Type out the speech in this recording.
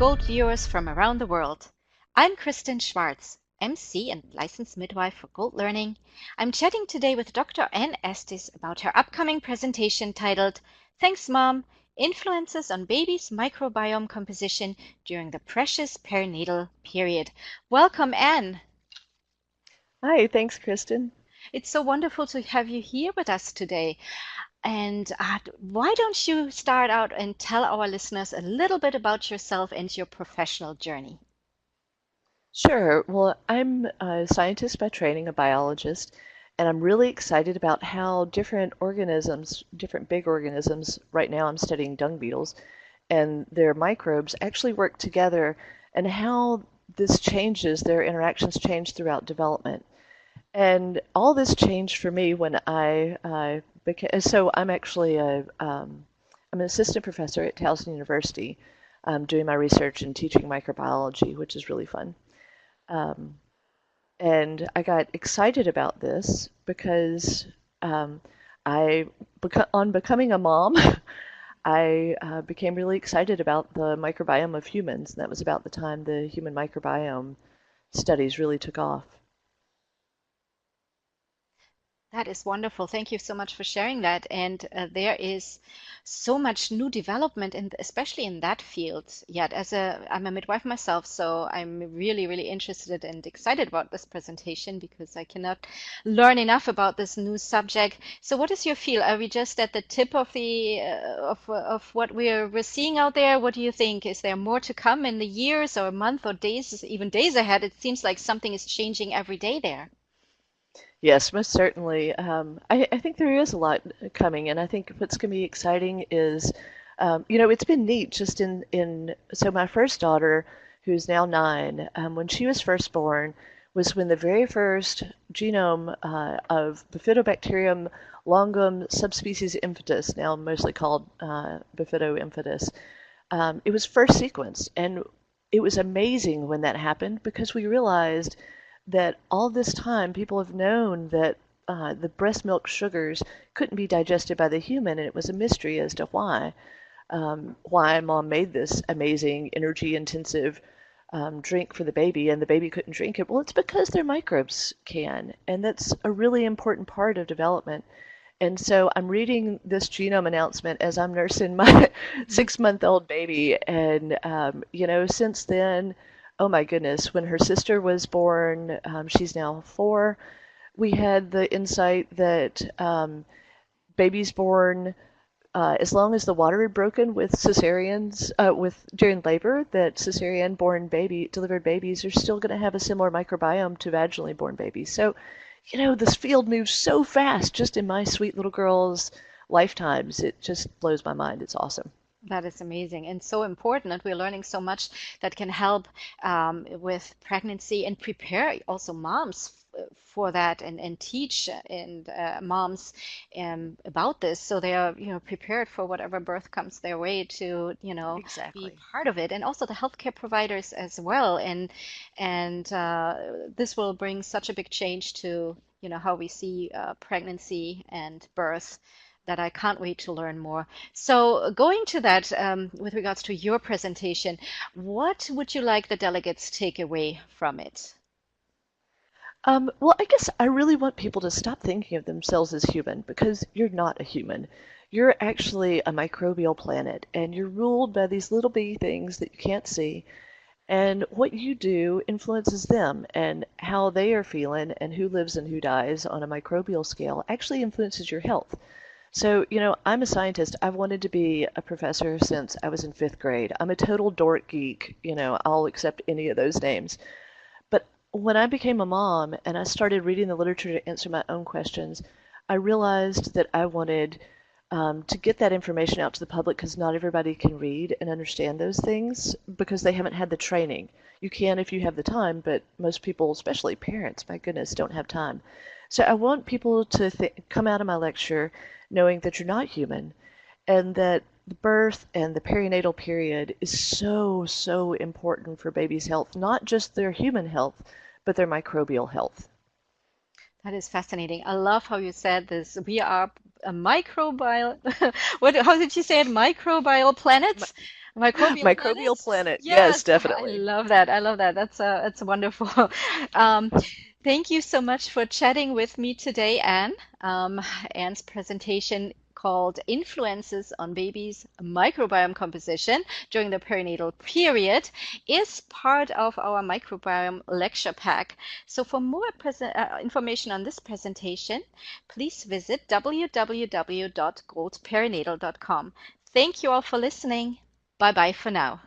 Gold viewers from around the world. I'm Kristen Schwartz, MC and licensed midwife for Gold Learning. I'm chatting today with Dr. Ann Estes about her upcoming presentation titled Thanks Mom, Influences on Baby's Microbiome Composition During the Precious Perinatal Period. Welcome, Ann. Hi, thanks, Kristen. It's so wonderful to have you here with us today. And why don't you start out and tell our listeners a little bit about yourself and your professional journey? Sure. Well, I'm a scientist by training, a biologist, and I'm really excited about how different organisms, different big organisms, right now I'm studying dung beetles, and their microbes actually work together and how this changes, their interactions change throughout development. And all this changed for me when I became, so I'm actually I'm an assistant professor at Towson University, doing my research and teaching microbiology, which is really fun. Um, and I got excited about this because um, on becoming a mom, I became really excited about the microbiome of humans. And that was about the time the human microbiome studies really took off. That is wonderful. Thank you so much for sharing that. And there is so much new development, in, especially in that field. Yet, I'm a midwife myself, so I'm really, really interested and excited about this presentation because I cannot learn enough about this new subject. So, what is your feel? Are we just at the tip of the of what we're seeing out there? What do you think? Is there more to come in the years or month or days, even days ahead? It seems like something is changing every day there. Yes, most certainly. I think there is a lot coming, and I think what's going to be exciting is, it's been neat just so my first daughter, who's now 9, when she was first born, was when the very first genome of Bifidobacterium longum subspecies infatis, now mostly called Bifido infatis, it was first sequenced, and it was amazing when that happened because we realized that all this time people have known that the breast milk sugars couldn't be digested by the human, and it was a mystery as to why mom made this amazing energy intensive drink for the baby and the baby couldn't drink it. Well, it's because their microbes can, and that's a really important part of development. And so I'm reading this genome announcement as I'm nursing my 6-month-old baby. And, since then, oh my goodness, when her sister was born, she's now 4, we had the insight that babies born, as long as the water had broken with cesareans, with during labor, that cesarean born delivered babies are still going to have a similar microbiome to vaginally born babies. So, this field moves so fast just in my sweet little girl's lifetimes. It just blows my mind. It's awesome. That is amazing and so important, and we're learning so much that can help with pregnancy and prepare also moms for that and teach and moms about this so they are prepared for whatever birth comes their way to be Exactly. part of it, and also the healthcare providers as well, and this will bring such a big change to how we see pregnancy and birth that I can't wait to learn more. So, going to that, with regards to your presentation, what would you like the delegates take away from it? Well, I guess I really want people to stop thinking of themselves as human because you're not a human. You're actually a microbial planet and you're ruled by these little bitty things that you can't see. And what you do influences them, and how they are feeling and who lives and who dies on a microbial scale actually influences your health. So, I'm a scientist. I've wanted to be a professor since I was in 5th grade. I'm a total dork geek. I'll accept any of those names. But when I became a mom and I started reading the literature to answer my own questions, I realized that I wanted to get that information out to the public because not everybody can read and understand those things because they haven't had the training. You can if you have the time, but most people, especially parents, my goodness, don't have time. So I want people to come out of my lecture knowing that you're not human and that the birth and the perinatal period is so, so important for babies' health, not just their human health, but their microbial health. That is fascinating. I love how you said this. We are a microbial, what, how did you say it? Microbial planets? Microbial Microbial planet? planet. Yes, Yes, I definitely. love that. I love that. That's wonderful. Um, Thank you so much for chatting with me today, Anne. Anne's presentation called Influences on Babies' Microbiome Composition During the Perinatal Period is part of our microbiome lecture pack. So for more information on this presentation, please visit www.goldperinatal.com. Thank you all for listening. Bye bye for now.